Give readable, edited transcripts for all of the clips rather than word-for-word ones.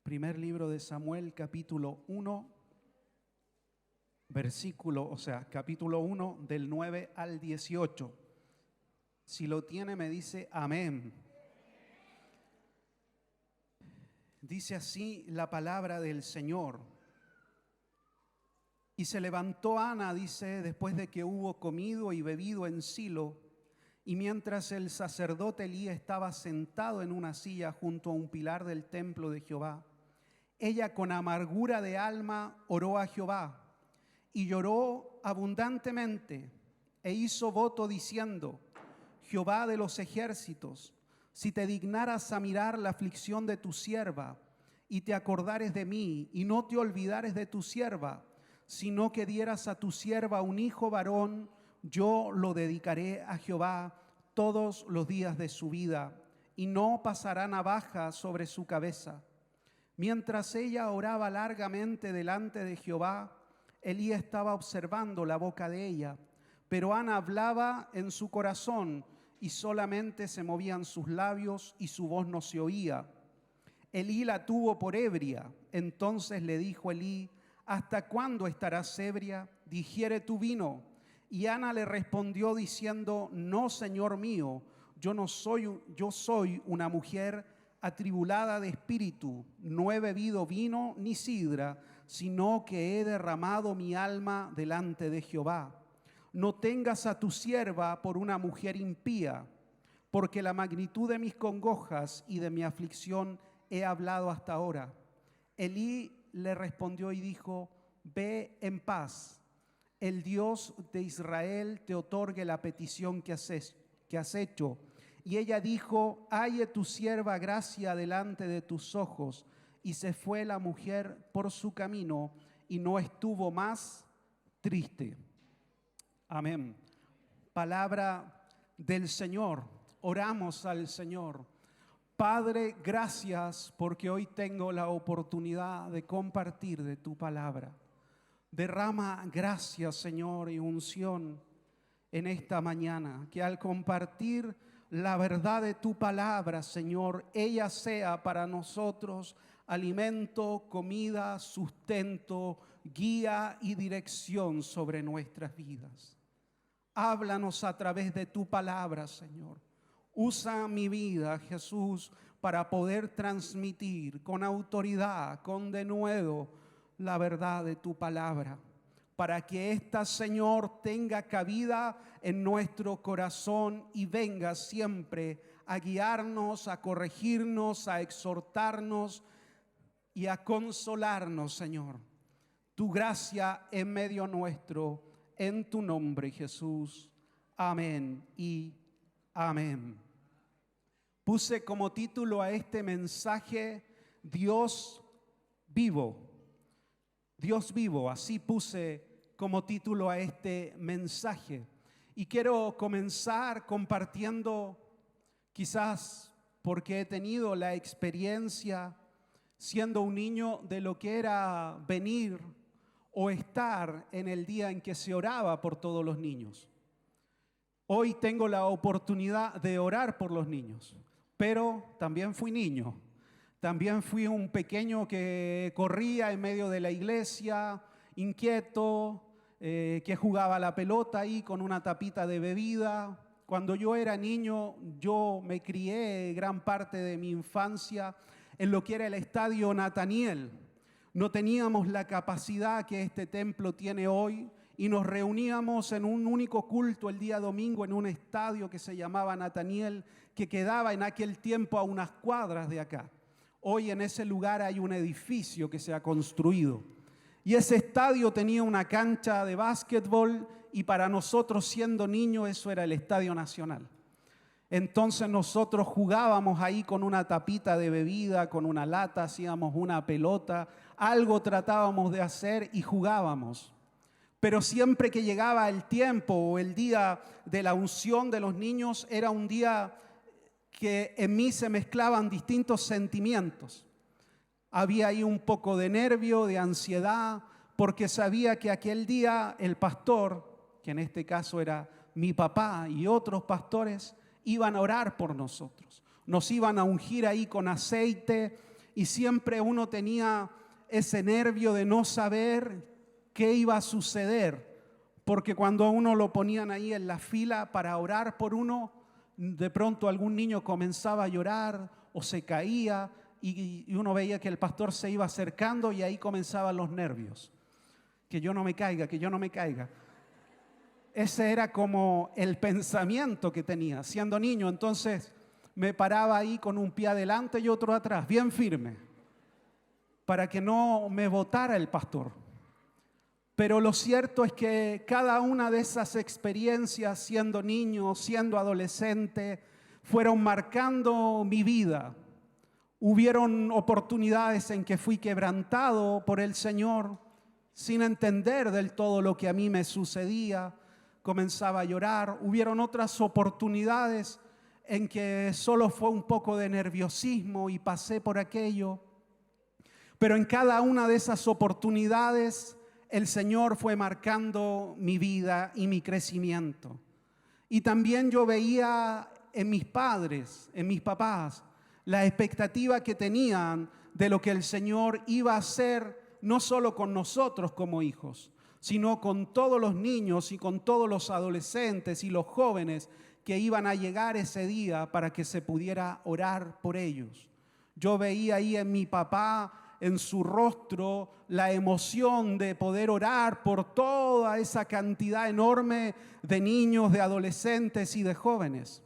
Primer libro de Samuel, capítulo 1, capítulo 1 del 9 al 18. Si lo tiene, me dice amén. Dice así la palabra del Señor. Y se levantó Ana, dice, después de que hubo comido y bebido en Silo, y mientras el sacerdote Elí estaba sentado en una silla junto a un pilar del templo de Jehová, ella con amargura de alma oró a Jehová y lloró abundantemente e hizo voto diciendo: Jehová de los ejércitos, si te dignaras a mirar la aflicción de tu sierva y te acordares de mí y no te olvidares de tu sierva, sino que dieras a tu sierva un hijo varón, yo lo dedicaré a Jehová todos los días de su vida y no pasará navaja sobre su cabeza. Mientras ella oraba largamente delante de Jehová, Elí estaba observando la boca de ella, pero Ana hablaba en su corazón y solamente se movían sus labios y su voz no se oía. Elí la tuvo por ebria. Entonces le dijo Elí: ¿hasta cuándo estarás ebria? Digiere tu vino. Y Ana le respondió diciendo: no, Señor mío, yo soy una mujer atribulada de espíritu, no he bebido vino ni sidra, sino que he derramado mi alma delante de Jehová. No tengas a tu sierva por una mujer impía, porque la magnitud de mis congojas y de mi aflicción he hablado hasta ahora. Elí le respondió y dijo: ve en paz, el Dios de Israel te otorgue la petición que has hecho. Y ella dijo: halle tu sierva gracia delante de tus ojos. Y se fue la mujer por su camino y no estuvo más triste. Amén. Palabra del Señor. Oramos al Señor. Padre, gracias porque hoy tengo la oportunidad de compartir de tu palabra. Derrama gracia, Señor, y unción en esta mañana, que al compartir la verdad de tu palabra, Señor, ella sea para nosotros alimento, comida, sustento, guía y dirección sobre nuestras vidas. Háblanos a través de tu palabra, Señor. Usa mi vida, Jesús, para poder transmitir con autoridad, con denuedo, la verdad de tu palabra, para que esta, Señor, tenga cabida en nuestro corazón y venga siempre a guiarnos, a corregirnos, a exhortarnos y a consolarnos, Señor. Tu gracia en medio nuestro, en tu nombre, Jesús. Amén y amén. Puse como título a este mensaje: Dios vivo. Dios vivo, así puse como título a este mensaje. Y quiero comenzar compartiendo, quizás porque he tenido la experiencia siendo un niño, de lo que era venir o estar en el día en que se oraba por todos los niños. Hoy tengo la oportunidad de orar por los niños, pero también fui niño. También fui un pequeño que corría en medio de la iglesia, inquieto, que jugaba la pelota ahí con una tapita de bebida. Cuando yo era niño, yo me crié gran parte de mi infancia en lo que era el Estadio Nataniel. No teníamos la capacidad que este templo tiene hoy y nos reuníamos en un único culto el día domingo en un estadio que se llamaba Nataniel, que quedaba en aquel tiempo a unas cuadras de acá. Hoy en ese lugar hay un edificio que se ha construido. Y ese estadio tenía una cancha de básquetbol y para nosotros, siendo niños, eso era el Estadio Nacional. Entonces nosotros jugábamos ahí con una tapita de bebida, con una lata, hacíamos una pelota, algo tratábamos de hacer y jugábamos. Pero siempre que llegaba el tiempo o el día de la unción de los niños, era un día que en mí se mezclaban distintos sentimientos. Había ahí un poco de nervio, de ansiedad, porque sabía que aquel día el pastor, que en este caso era mi papá y otros pastores, iban a orar por nosotros. Nos iban a ungir ahí con aceite y siempre uno tenía ese nervio de no saber qué iba a suceder, porque cuando a uno lo ponían ahí en la fila para orar por uno, de pronto algún niño comenzaba a llorar o se caía y uno veía que el pastor se iba acercando y ahí comenzaban los nervios. Que yo no me caiga, que yo no me caiga. Ese era como el pensamiento que tenía siendo niño. Entonces me paraba ahí con un pie adelante y otro atrás, bien firme, para que no me botara el pastor. Pero lo cierto es que cada una de esas experiencias, siendo niño, siendo adolescente, fueron marcando mi vida. Hubieron oportunidades en que fui quebrantado por el Señor, sin entender del todo lo que a mí me sucedía. Comenzaba a llorar. Hubieron otras oportunidades en que solo fue un poco de nerviosismo y pasé por aquello. Pero en cada una de esas oportunidades el Señor fue marcando mi vida y mi crecimiento. Y también yo veía en mis padres, en mis papás, la expectativa que tenían de lo que el Señor iba a hacer, no solo con nosotros como hijos, sino con todos los niños y con todos los adolescentes y los jóvenes que iban a llegar ese día para que se pudiera orar por ellos. Yo veía ahí en mi papá, en su rostro, la emoción de poder orar por toda esa cantidad enorme de niños, de adolescentes y de jóvenes.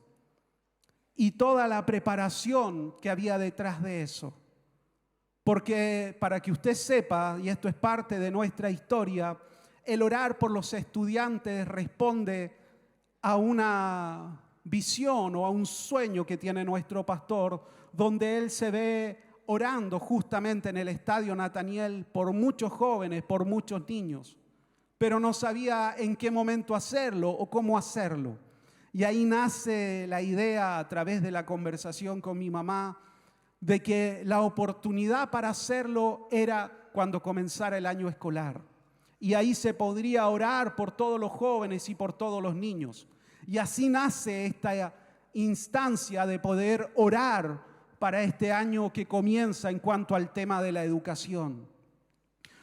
Y toda la preparación que había detrás de eso. Porque para que usted sepa, y esto es parte de nuestra historia, el orar por los estudiantes responde a una visión o a un sueño que tiene nuestro pastor, donde él se ve orando justamente en el Estadio Nathaniel por muchos jóvenes, por muchos niños, pero no sabía en qué momento hacerlo o cómo hacerlo. Y ahí nace la idea, a través de la conversación con mi mamá, de que la oportunidad para hacerlo era cuando comenzara el año escolar. Y ahí se podría orar por todos los jóvenes y por todos los niños. Y así nace esta instancia de poder orar para este año que comienza en cuanto al tema de la educación.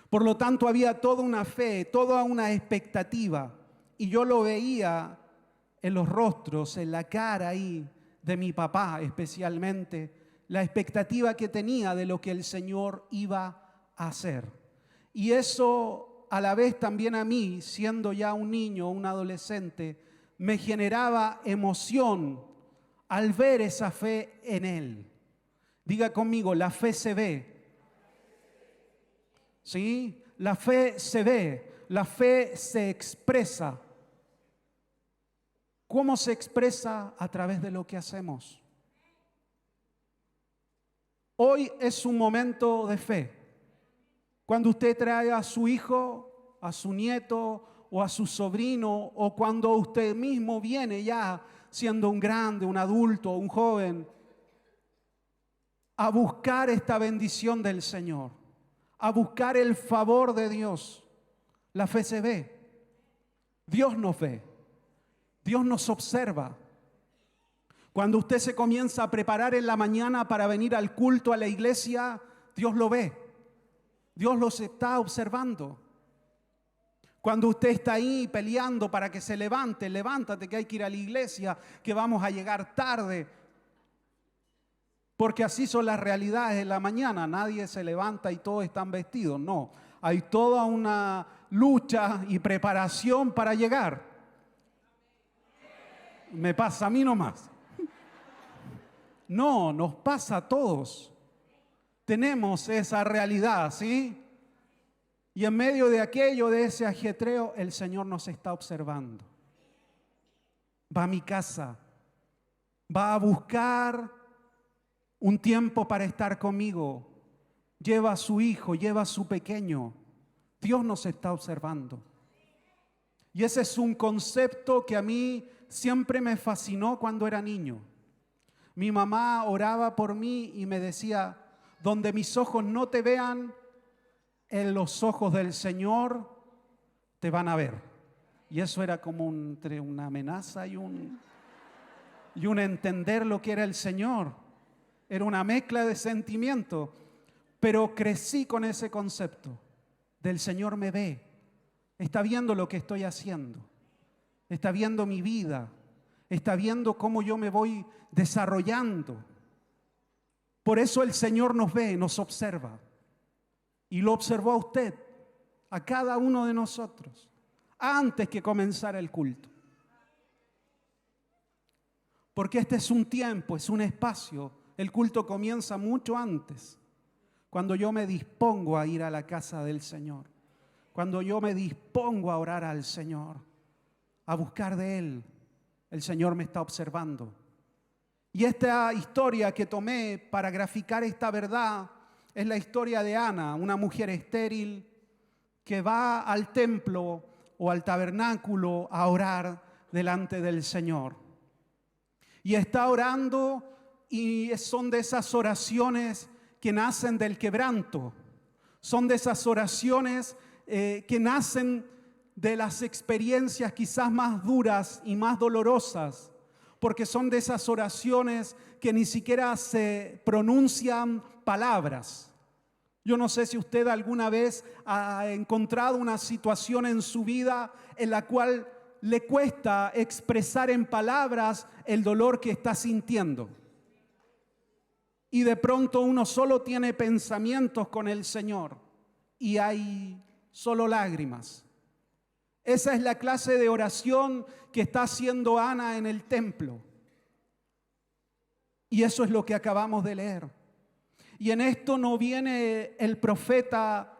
Por lo tanto, había toda una fe, toda una expectativa. Y yo lo veía en los rostros, en la cara ahí de mi papá especialmente, la expectativa que tenía de lo que el Señor iba a hacer. Y eso a la vez también a mí, siendo ya un niño, un adolescente, me generaba emoción al ver esa fe en Él. Diga conmigo, la fe se ve. ¿Sí? La fe se ve, la fe se expresa. ¿Cómo se expresa? A través de lo que hacemos. Hoy es un momento de fe. Cuando usted trae a su hijo, a su nieto o a su sobrino, o cuando usted mismo viene ya siendo un grande, un adulto, un joven, a buscar esta bendición del Señor, a buscar el favor de Dios. La fe se ve. Dios nos ve. Dios nos observa. Cuando usted se comienza a preparar en la mañana para venir al culto a la iglesia, Dios lo ve. Dios los está observando. Cuando usted está ahí peleando para que se levante, levántate que hay que ir a la iglesia, que vamos a llegar tarde. Porque así son las realidades de la mañana. Nadie se levanta y todos están vestidos. No, hay toda una lucha y preparación para llegar. Me pasa a mí nomás. No, nos pasa a todos. Tenemos esa realidad, ¿sí? Y en medio de aquello, de ese ajetreo, el Señor nos está observando. Va a mi casa, va a buscar un tiempo para estar conmigo. Lleva a su hijo, lleva a su pequeño. Dios nos está observando. Y ese es un concepto que a mí siempre me fascinó cuando era niño. Mi mamá oraba por mí y me decía, donde mis ojos no te vean, en los ojos del Señor te van a ver. Y eso era como entre una amenaza y un entender lo que era el Señor. Era una mezcla de sentimientos. pero crecí con ese concepto del Señor me ve, está viendo lo que estoy haciendo, está viendo mi vida, está viendo cómo yo me voy desarrollando. Por eso el Señor nos ve, nos observa. Y lo observó a usted, a cada uno de nosotros, antes que comenzara el culto. Porque este es un tiempo, es un espacio. El culto comienza mucho antes, cuando yo me dispongo a ir a la casa del Señor, cuando yo me dispongo a orar al Señor, a buscar de Él. El Señor me está observando. Y esta historia que tomé para graficar esta verdad es la historia de Ana, una mujer estéril que va al templo o al tabernáculo a orar delante del Señor. Y está orando y son de esas oraciones que nacen del quebranto. Son de esas oraciones que nacen de las experiencias quizás más duras y más dolorosas, porque son de esas oraciones que ni siquiera se pronuncian palabras. Yo no sé si usted alguna vez ha encontrado una situación en su vida en la cual le cuesta expresar en palabras el dolor que está sintiendo. Y de pronto uno solo tiene pensamientos con el Señor y hay solo lágrimas. Esa es la clase de oración que está haciendo Ana en el templo. Y eso es lo que acabamos de leer. Y en esto no viene el profeta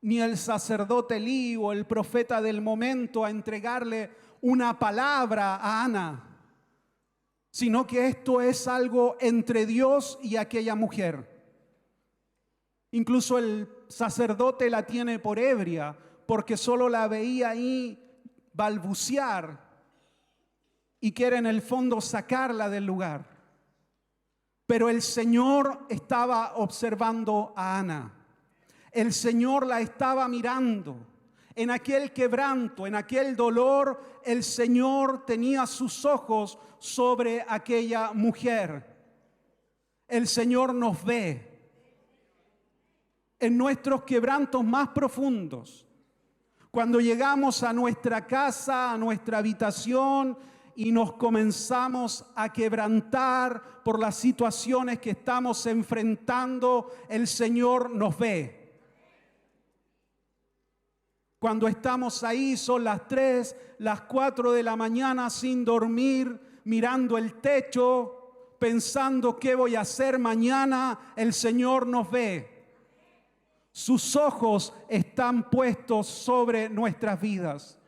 ni el sacerdote Elí o el profeta del momento a entregarle una palabra a Ana, sino que esto es algo entre Dios y aquella mujer. Incluso el sacerdote la tiene por ebria, porque solo la veía ahí balbucear y quiere en el fondo sacarla del lugar. Pero el Señor estaba observando a Ana. El Señor la estaba mirando. En aquel quebranto, en aquel dolor, el Señor tenía sus ojos sobre aquella mujer. El Señor nos ve en nuestros quebrantos más profundos. Cuando llegamos a nuestra casa, a nuestra habitación y nos comenzamos a quebrantar por las situaciones que estamos enfrentando, el Señor nos ve. Cuando estamos ahí, son las 3, las 4 de la mañana sin dormir, mirando el techo, pensando qué voy a hacer mañana, el Señor nos ve. Sus ojos están puestos sobre nuestras vidas.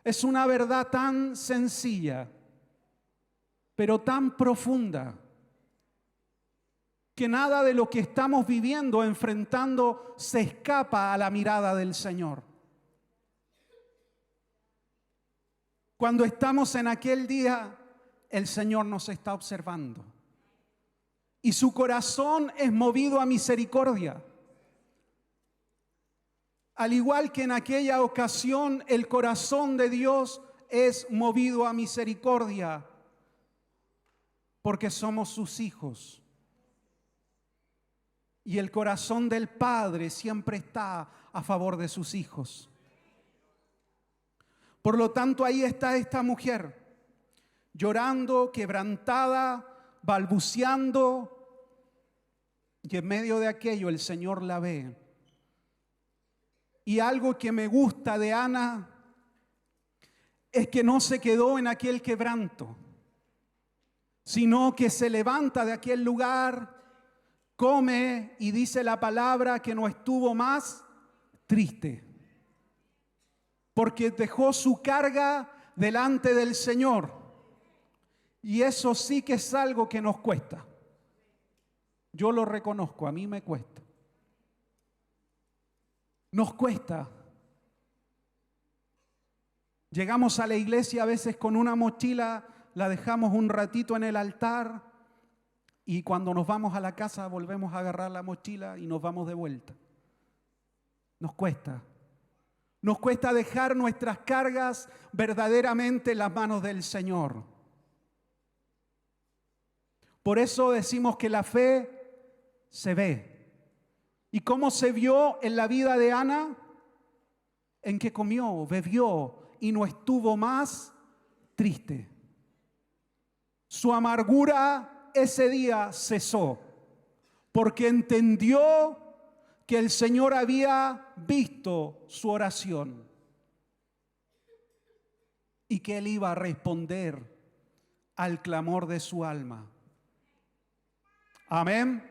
Es una verdad tan sencilla, pero tan profunda, que nada de lo que estamos viviendo, enfrentando, se escapa a la mirada del Señor. Cuando estamos en aquel día, el Señor nos está observando. Y su corazón es movido a misericordia. Al igual que en aquella ocasión, el corazón de Dios es movido a misericordia, porque somos sus hijos. Y el corazón del Padre siempre está a favor de sus hijos. Por lo tanto, ahí está esta mujer, llorando, quebrantada, balbuceando, y en medio de aquello el Señor la ve. Y algo que me gusta de Ana es que no se quedó en aquel quebranto, sino que se levanta de aquel lugar, come y dice la palabra que no estuvo más triste, porque dejó su carga delante del Señor. Y eso sí que es algo que nos cuesta. Yo lo reconozco, a mí me cuesta. Nos cuesta. Llegamos a la iglesia a veces con una mochila, la dejamos un ratito en el altar y cuando nos vamos a la casa volvemos a agarrar la mochila y nos vamos de vuelta. Nos cuesta. Nos cuesta dejar nuestras cargas verdaderamente en las manos del Señor. Por eso decimos que la fe se ve. ¿Y cómo se vio en la vida de Ana? En que comió, bebió y no estuvo más triste. Su amargura ese día cesó, porque entendió que el Señor había visto su oración y que Él iba a responder al clamor de su alma. Amén.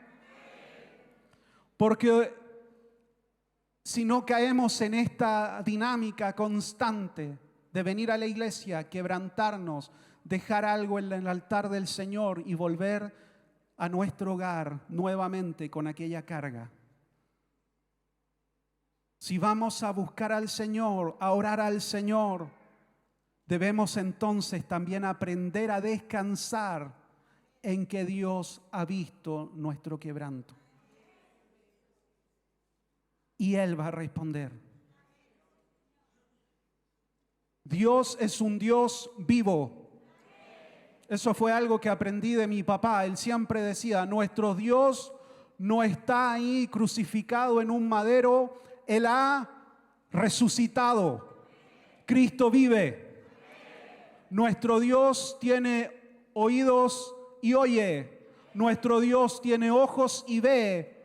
Porque si no caemos en esta dinámica constante de venir a la iglesia, quebrantarnos, dejar algo en el altar del Señor y volver a nuestro hogar nuevamente con aquella carga. Si vamos a buscar al Señor, a orar al Señor, debemos entonces también aprender a descansar en que Dios ha visto nuestro quebranto. Y Él va a responder. Dios es un Dios vivo. Eso fue algo que aprendí de mi papá. Él siempre decía, nuestro Dios no está ahí crucificado en un madero. Él ha resucitado. Cristo vive. Nuestro Dios tiene oídos y oye. Nuestro Dios tiene ojos y ve.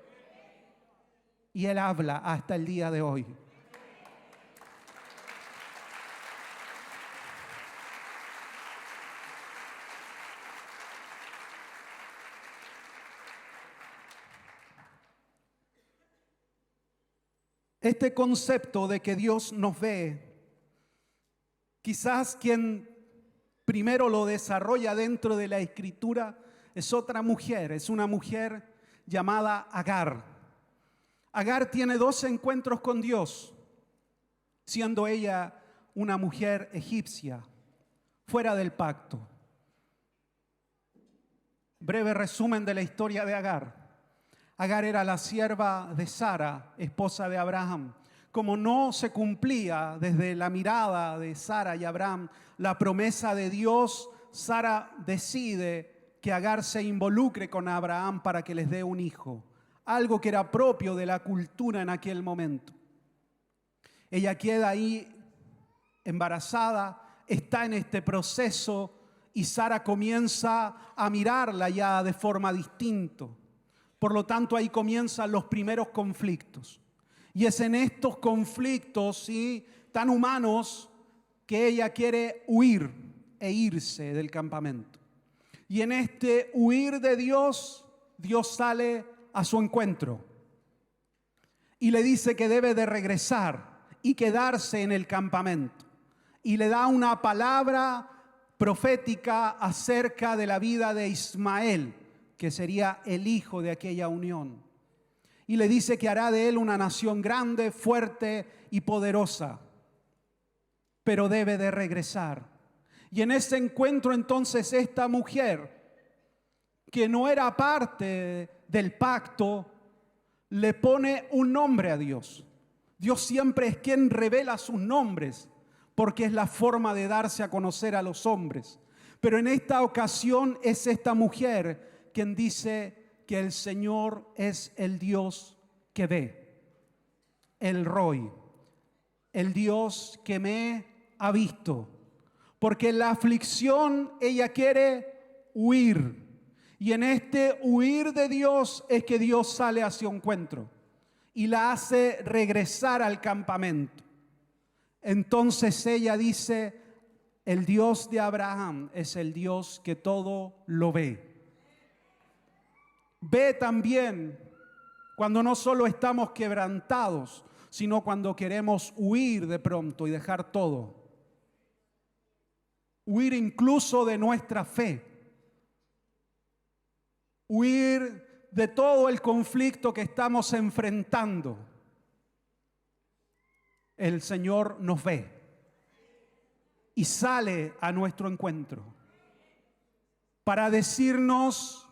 Y Él habla hasta el día de hoy. Este concepto de que Dios nos ve, quizás quien primero lo desarrolla dentro de la Escritura es otra mujer, es una mujer llamada Agar. Agar tiene 2 encuentros con Dios, siendo ella una mujer egipcia, fuera del pacto. Breve resumen de la historia de Agar. Agar era la sierva de Sara, esposa de Abraham. Como no se cumplía desde la mirada de Sara y Abraham la promesa de Dios, Sara decide que Agar se involucre con Abraham para que les dé un hijo. Algo que era propio de la cultura en aquel momento. Ella queda ahí embarazada, está en este proceso y Sara comienza a mirarla ya de forma distinta. Por lo tanto, ahí comienzan los primeros conflictos. Y es en estos conflictos, ¿sí?, tan humanos que ella quiere huir e irse del campamento. Y en este huir de Dios, Dios sale a su encuentro y le dice que debe de regresar y quedarse en el campamento. Y le da una palabra profética acerca de la vida de Ismael, que sería el hijo de aquella unión. Y le dice que hará de él una nación grande, fuerte y poderosa, pero debe de regresar. Y en ese encuentro entonces esta mujer, que no era parte del pacto, le pone un nombre a Dios. Dios siempre es quien revela sus nombres, porque es la forma de darse a conocer a los hombres. Pero en esta ocasión es esta mujer quien dice que el Señor es el Dios que ve, el Roy, el Dios que me ha visto. Porque en la aflicción ella quiere huir. Y en este huir de Dios es que Dios sale a su encuentro y la hace regresar al campamento. Entonces ella dice, el Dios de Abraham es el Dios que todo lo ve. Ve también cuando no solo estamos quebrantados, sino cuando queremos huir de pronto y dejar todo. Huir incluso de nuestra fe. Huir de todo el conflicto que estamos enfrentando. El Señor nos ve y sale a nuestro encuentro para decirnos: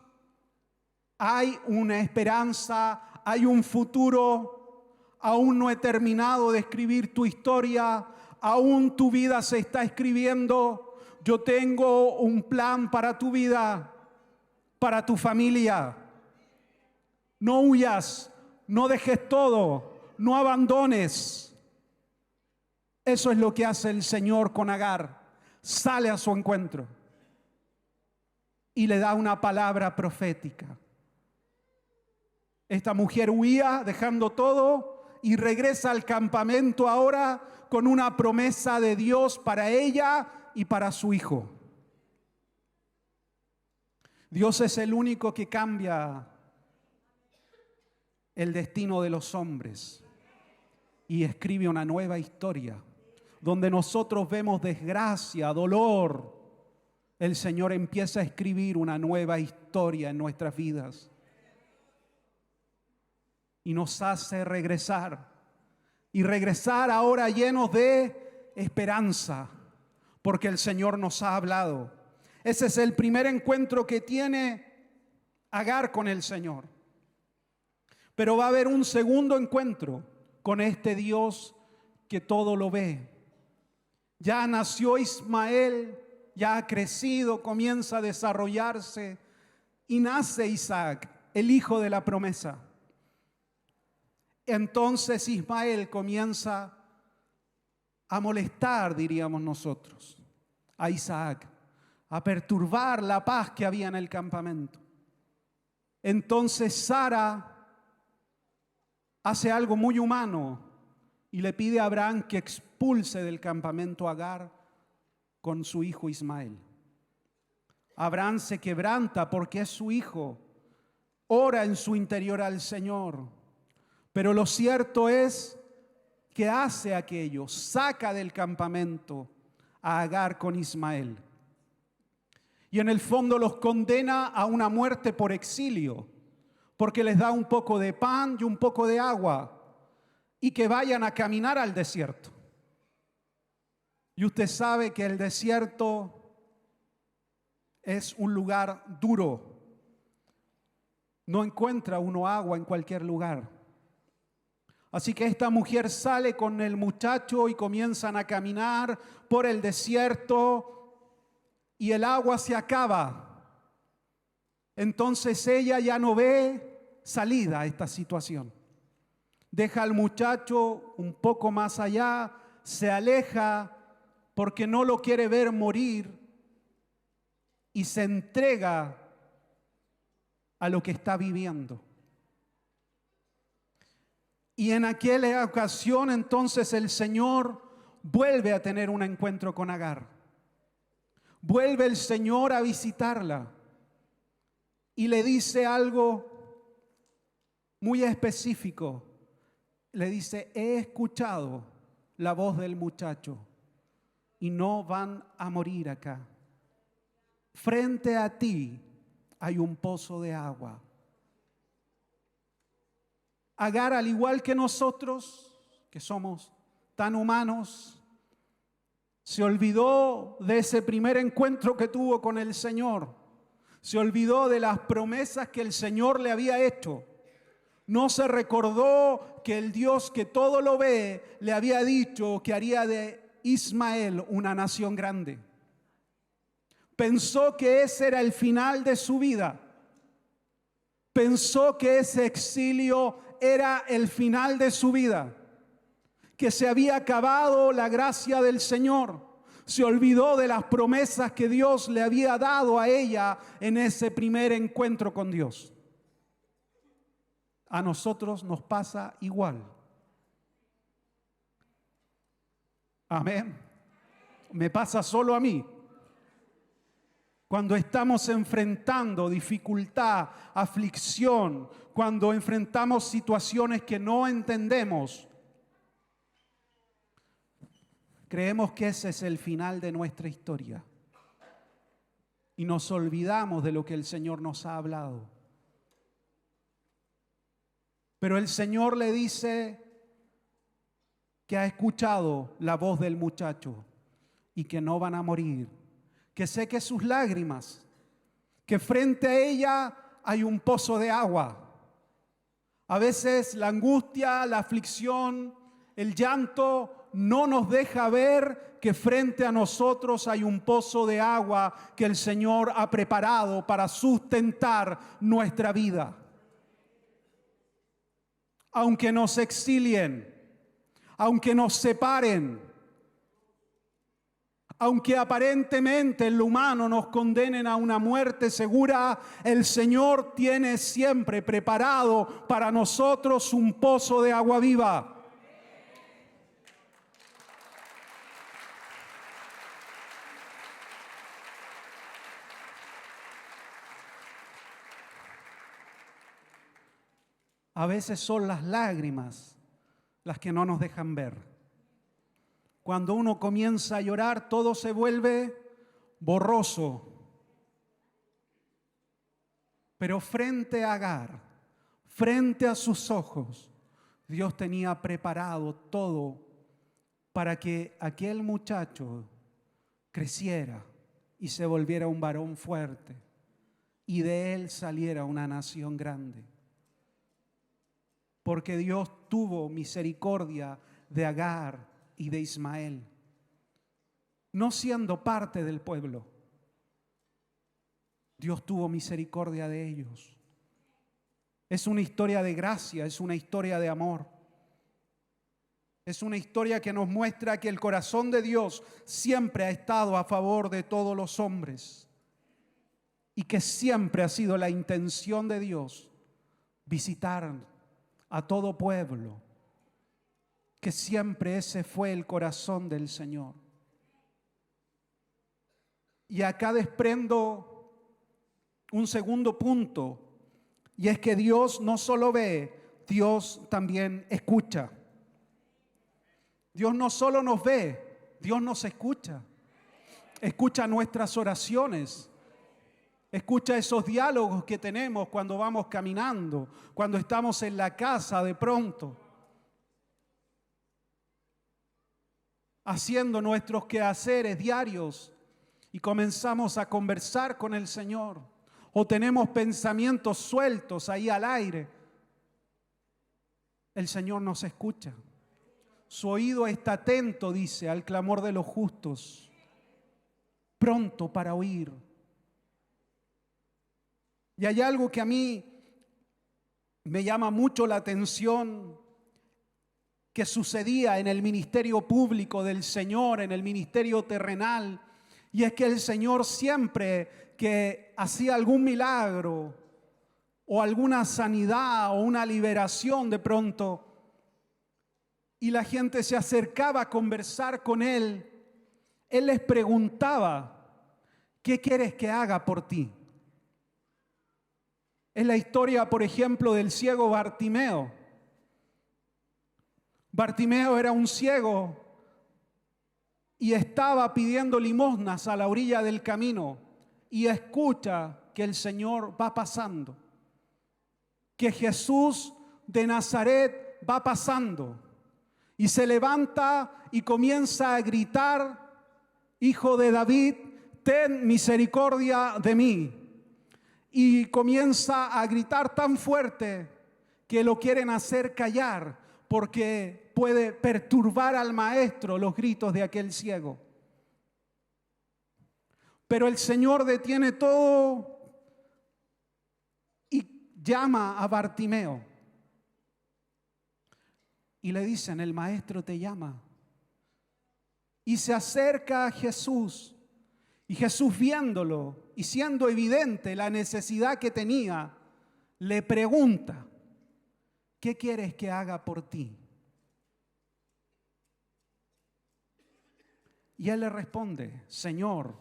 hay una esperanza, hay un futuro, aún no he terminado de escribir tu historia, aún tu vida se está escribiendo. Yo tengo un plan para tu vida, para tu familia. No huyas, no dejes todo, no abandones. Eso es lo que hace el Señor con Agar. Sale a su encuentro y le da una palabra profética. Esta mujer huía dejando todo y regresa al campamento ahora con una promesa de Dios para ella y para su hijo. Dios es el único que cambia el destino de los hombres y escribe una nueva historia. Donde nosotros vemos desgracia, dolor, el Señor empieza a escribir una nueva historia en nuestras vidas. Y nos hace regresar. Y regresar ahora llenos de esperanza, porque el Señor nos ha hablado. Ese es el primer encuentro que tiene Agar con el Señor. Pero va a haber un segundo encuentro con este Dios que todo lo ve. Ya nació Ismael, ya ha crecido, comienza a desarrollarse y nace Isaac, el hijo de la promesa. Entonces Ismael comienza a molestar, diríamos nosotros, a Isaac, a perturbar la paz que había en el campamento. Entonces Sara hace algo muy humano y le pide a Abraham que expulse del campamento a Agar con su hijo Ismael. Abraham se quebranta porque es su hijo, ora en su interior al Señor, pero lo cierto es que hace aquello, saca del campamento a Agar con Ismael. Y en el fondo los condena a una muerte por exilio, porque les da un poco de pan y un poco de agua, y que vayan a caminar al desierto. Y usted sabe que el desierto es un lugar duro. No encuentra uno agua en cualquier lugar. Así que esta mujer sale con el muchacho y comienzan a caminar por el desierto y el agua se acaba. Entonces ella ya no ve salida a esta situación. Deja al muchacho un poco más allá, se aleja porque no lo quiere ver morir y se entrega a lo que está viviendo. Y en aquella ocasión entonces el Señor vuelve a tener un encuentro con Agar. Vuelve el Señor a visitarla y le dice algo muy específico. Le dice: he escuchado la voz del muchacho y no van a morir acá. Frente a ti hay un pozo de agua. Agar, al igual que nosotros, que somos tan humanos, se olvidó de ese primer encuentro que tuvo con el Señor. Se olvidó de las promesas que el Señor le había hecho. No se recordó que el Dios que todo lo ve le había dicho que haría de Ismael una nación grande. Pensó que ese era el final de su vida. Pensó que ese exilio era el final de su vida, que se había acabado la gracia del Señor. Se olvidó de las promesas que Dios le había dado a ella en ese primer encuentro con Dios. A nosotros nos pasa igual. Amén. Me pasa solo a mí. Cuando estamos enfrentando dificultad, aflicción, cuando enfrentamos situaciones que no entendemos, creemos que ese es el final de nuestra historia. Y nos olvidamos de lo que el Señor nos ha hablado. Pero el Señor le dice que ha escuchado la voz del muchacho y que no van a morir, que seque sus lágrimas, que frente a ella hay un pozo de agua. A veces la angustia, la aflicción, el llanto no nos deja ver que frente a nosotros hay un pozo de agua que el Señor ha preparado para sustentar nuestra vida. aunque nos exilien, aunque nos separen, aunque aparentemente en lo humano nos condenen a una muerte segura, el Señor tiene siempre preparado para nosotros un pozo de agua viva. A veces son las lágrimas las que no nos dejan ver. Cuando uno comienza a llorar, todo se vuelve borroso. Pero frente a Agar, frente a sus ojos, Dios tenía preparado todo para que aquel muchacho creciera y se volviera un varón fuerte y de él saliera una nación grande. Porque Dios tuvo misericordia de Agar y de Ismael, no siendo parte del pueblo. Dios tuvo misericordia de ellos. Es una historia de gracia, es una historia de amor. Es una historia que nos muestra que el corazón de Dios siempre ha estado a favor de todos los hombres y que siempre ha sido la intención de Dios visitar a todo pueblo, que siempre ese fue el corazón del Señor. Y acá desprendo un segundo punto, y es que Dios no solo ve, Dios también escucha. Dios no solo nos ve, Dios nos escucha. Escucha nuestras oraciones. Escucha esos diálogos que tenemos cuando vamos caminando, cuando estamos en la casa de pronto, haciendo nuestros quehaceres diarios y comenzamos a conversar con el Señor, o tenemos pensamientos sueltos ahí al aire. El Señor nos escucha. Su oído está atento, dice, al clamor de los justos, pronto para oír. Y hay algo que a mí me llama mucho la atención que sucedía en el ministerio público del Señor, en el ministerio terrenal, y es que el Señor siempre que hacía algún milagro o alguna sanidad o una liberación de pronto, y la gente se acercaba a conversar con Él, Él les preguntaba, ¿qué quieres que haga por ti? Es la historia, por ejemplo, del ciego Bartimeo. Bartimeo era un ciego y estaba pidiendo limosnas a la orilla del camino y escucha que el Señor va pasando, que Jesús de Nazaret va pasando y se levanta y comienza a gritar: Hijo de David, ten misericordia de mí. Y comienza a gritar tan fuerte que lo quieren hacer callar porque puede perturbar al maestro los gritos de aquel ciego. Pero el Señor detiene todo y llama a Bartimeo. Y le dicen: el maestro te llama. Y se acerca a Jesús. Y Jesús, viéndolo y siendo evidente la necesidad que tenía, le pregunta: ¿qué quieres que haga por ti? Y él le responde: Señor.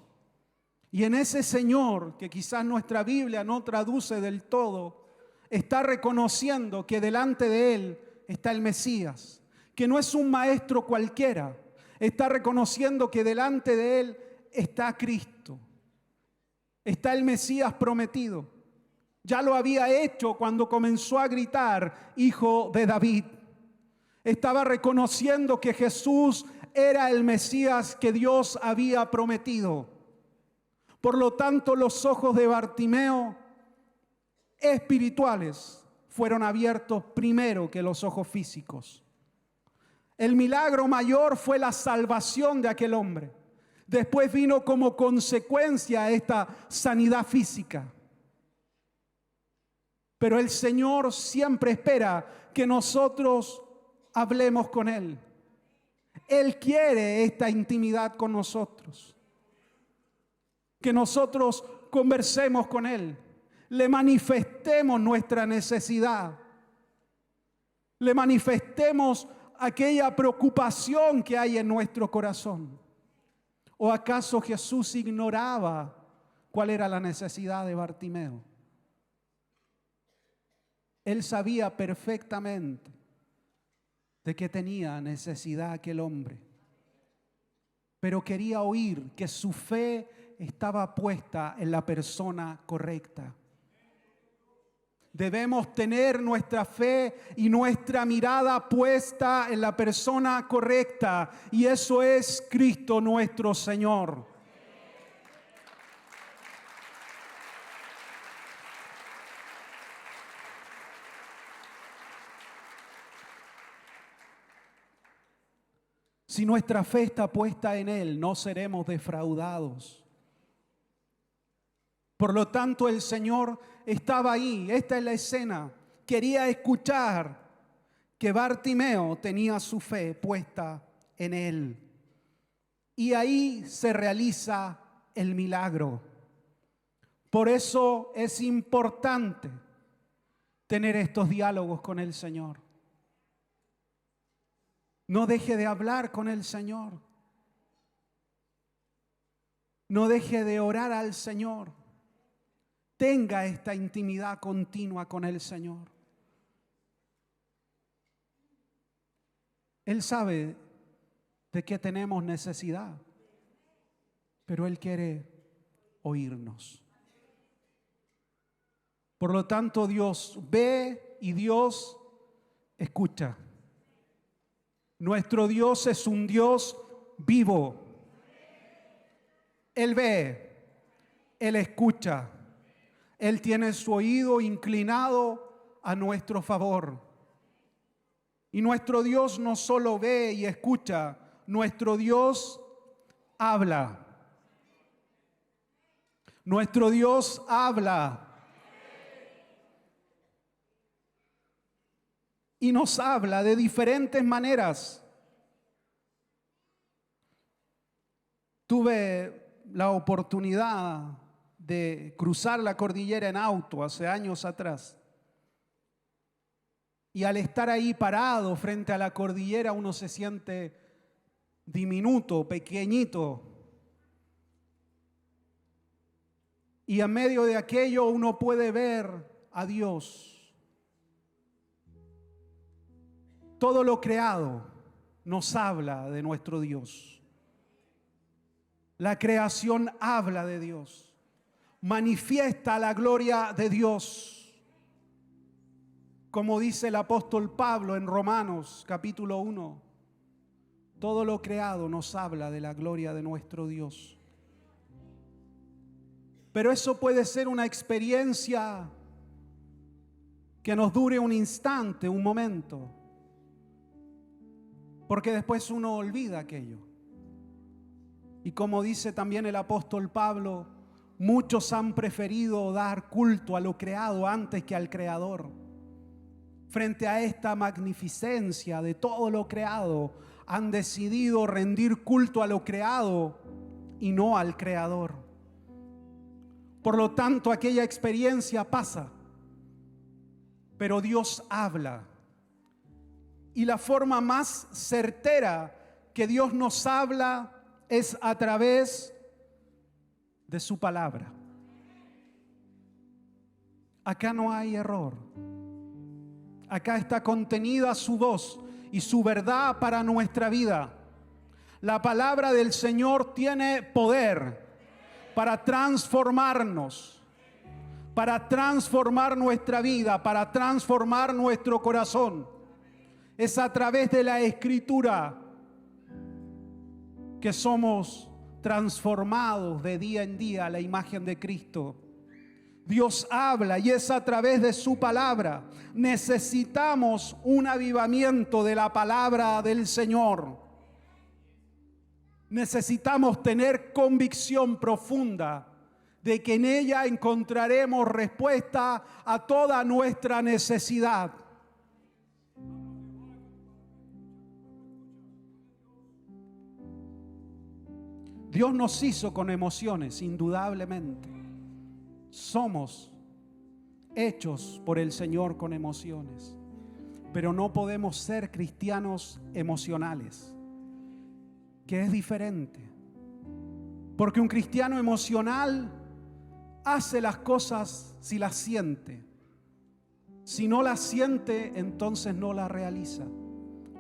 Y en ese Señor, que quizás nuestra Biblia no traduce del todo, está reconociendo que delante de él está el Mesías, que no es un maestro cualquiera. Está reconociendo que delante de él está Cristo, está el Mesías prometido. Ya lo había hecho cuando comenzó a gritar: Hijo de David. Estaba reconociendo que Jesús era el Mesías que Dios había prometido. Por lo tanto, los ojos de Bartimeo espirituales fueron abiertos primero que los ojos físicos. El milagro mayor fue la salvación de aquel hombre. Después vino como consecuencia esta sanidad física. Pero el Señor siempre espera que nosotros hablemos con Él. Él quiere esta intimidad con nosotros. Que nosotros conversemos con Él. Le manifestemos nuestra necesidad. Le manifestemos aquella preocupación que hay en nuestro corazón. ¿O acaso Jesús ignoraba cuál era la necesidad de Bartimeo? Él sabía perfectamente de que tenía necesidad aquel hombre, pero quería oír que su fe estaba puesta en la persona correcta. Debemos tener nuestra fe y nuestra mirada puesta en la persona correcta, y eso es Cristo nuestro Señor. Si nuestra fe está puesta en Él, no seremos defraudados. Por lo tanto, el Señor estaba ahí. Esta es la escena. Quería escuchar que Bartimeo tenía su fe puesta en Él. Y ahí se realiza el milagro. Por eso es importante tener estos diálogos con el Señor. No deje de hablar con el Señor. No deje de orar al Señor. Tenga esta intimidad continua con el Señor. Él sabe de qué tenemos necesidad, pero Él quiere oírnos. Por lo tanto, Dios ve y Dios escucha. Nuestro Dios es un Dios vivo. Él ve, Él escucha. Él tiene su oído inclinado a nuestro favor. Y nuestro Dios no solo ve y escucha, nuestro Dios habla. Nuestro Dios habla. Y nos habla de diferentes maneras. Tuve la oportunidad de cruzar la cordillera en auto hace años atrás. Y al estar ahí parado frente a la cordillera, uno se siente diminuto, pequeñito. Y en medio de aquello uno puede ver a Dios. Todo lo creado nos habla de nuestro Dios. La creación habla de Dios. Manifiesta la gloria de Dios. Como dice el apóstol Pablo en Romanos capítulo 1, todo lo creado nos habla de la gloria de nuestro Dios. Pero eso puede ser una experiencia que nos dure un instante, un momento. Porque después uno olvida aquello. Y como dice también el apóstol Pablo, muchos han preferido dar culto a lo creado antes que al Creador. Frente a esta magnificencia de todo lo creado, han decidido rendir culto a lo creado y no al Creador. Por lo tanto, aquella experiencia pasa, pero Dios habla. Y la forma más certera que Dios nos habla es a través de su palabra. Acá no hay error. Acá está contenida su voz y su verdad para nuestra vida. La palabra del Señor tiene poder para transformarnos, para transformar nuestra vida, para transformar nuestro corazón. Es a través de la Escritura que somos transformados de día en día a la imagen de Cristo. Dios habla y es a través de su palabra. Necesitamos un avivamiento de la palabra del Señor. Necesitamos tener convicción profunda de que en ella encontraremos respuesta a toda nuestra necesidad. Dios nos hizo con emociones, indudablemente. Somos hechos por el Señor con emociones, pero no podemos ser cristianos emocionales, que es diferente. Porque un cristiano emocional hace las cosas si las siente. Si no las siente, entonces no las realiza.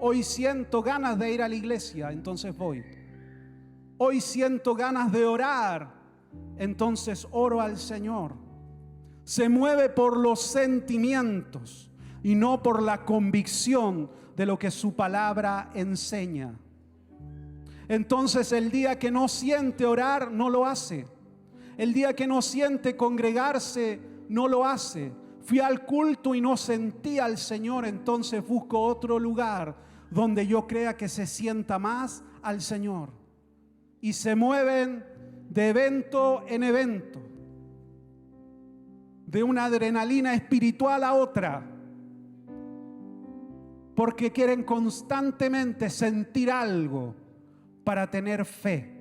Hoy siento ganas de ir a la iglesia, entonces voy. Hoy siento ganas de orar, entonces oro al Señor. Se mueve por los sentimientos y no por la convicción de lo que su palabra enseña. Entonces el día que no siente orar, no lo hace. El día que no siente congregarse, no lo hace. Fui al culto y no sentí al Señor, entonces busco otro lugar donde yo crea que se sienta más al Señor. Y se mueven de evento en evento, de una adrenalina espiritual a otra, porque quieren constantemente sentir algo para tener fe.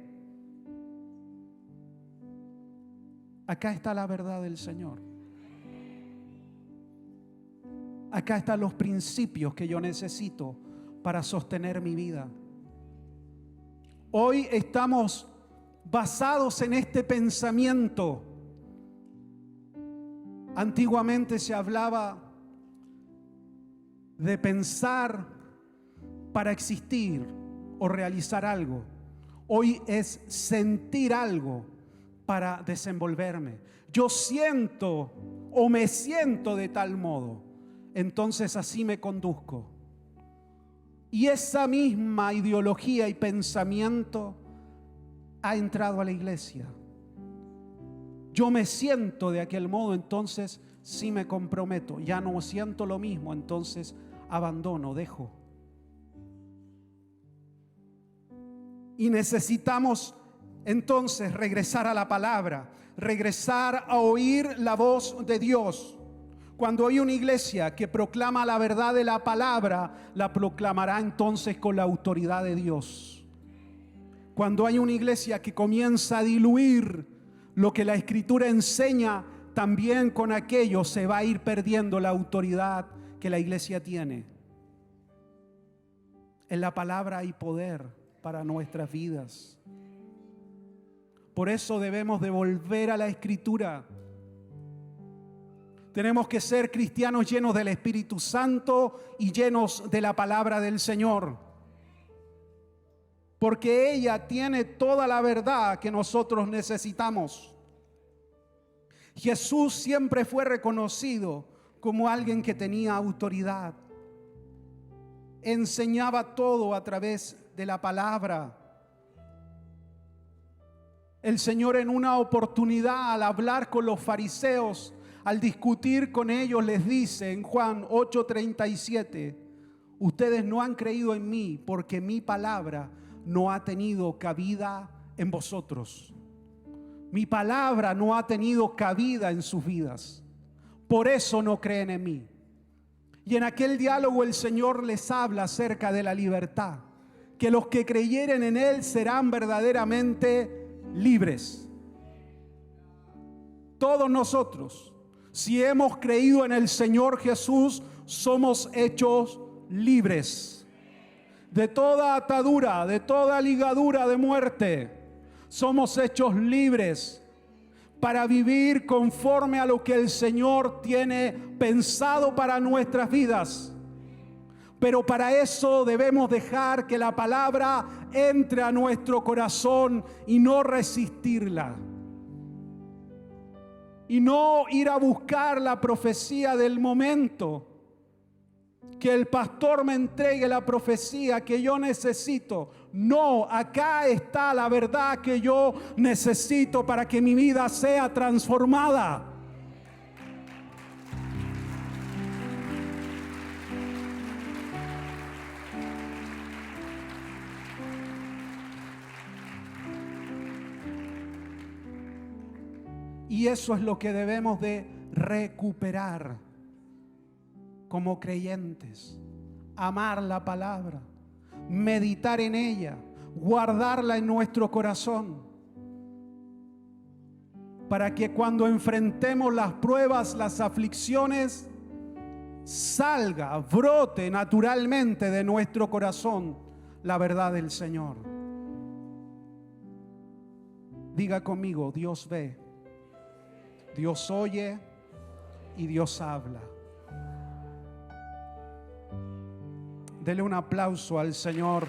Acá está la verdad del Señor. Acá están los principios que yo necesito para sostener mi vida. Hoy estamos basados en este pensamiento. Antiguamente se hablaba de pensar para existir o realizar algo. Hoy es sentir algo para desenvolverme. Yo siento o me siento de tal modo, entonces así me conduzco. Y esa misma ideología y pensamiento ha entrado a la iglesia. Yo me siento de aquel modo, entonces sí me comprometo. Ya no siento lo mismo, entonces abandono, dejo. Y necesitamos entonces regresar a la palabra, regresar a oír la voz de Dios. Cuando hay una iglesia que proclama la verdad de la palabra, la proclamará entonces con la autoridad de Dios. Cuando hay una iglesia que comienza a diluir lo que la Escritura enseña, también con aquello se va a ir perdiendo la autoridad que la iglesia tiene. En la palabra hay poder para nuestras vidas. Por eso debemos de volver a la Escritura. Tenemos que ser cristianos llenos del Espíritu Santo y llenos de la palabra del Señor, porque ella tiene toda la verdad que nosotros necesitamos. Jesús siempre fue reconocido como alguien que tenía autoridad. Enseñaba todo a través de la palabra. El Señor, en una oportunidad, al hablar con los fariseos, al discutir con ellos, les dice en Juan 8:37: ustedes no han creído en mí porque mi palabra no ha tenido cabida en vosotros. Mi palabra no ha tenido cabida en sus vidas. Por eso no creen en mí. Y en aquel diálogo el Señor les habla acerca de la libertad, que los que creyeren en Él serán verdaderamente libres. Todos nosotros, si hemos creído en el Señor Jesús, somos hechos libres de toda atadura, de toda ligadura de muerte. Somos hechos libres para vivir conforme a lo que el Señor tiene pensado para nuestras vidas. Pero para eso debemos dejar que la palabra entre a nuestro corazón y no resistirla. Y no ir a buscar la profecía del momento. Que el pastor me entregue la profecía que yo necesito. No, acá está la verdad que yo necesito para que mi vida sea transformada. Y eso es lo que debemos de recuperar como creyentes. Amar la palabra, meditar en ella, guardarla en nuestro corazón, para que cuando enfrentemos las pruebas, las aflicciones, salga, brote naturalmente de nuestro corazón la verdad del Señor. Diga conmigo: Dios ve, Dios oye y Dios habla. Dele un aplauso al Señor.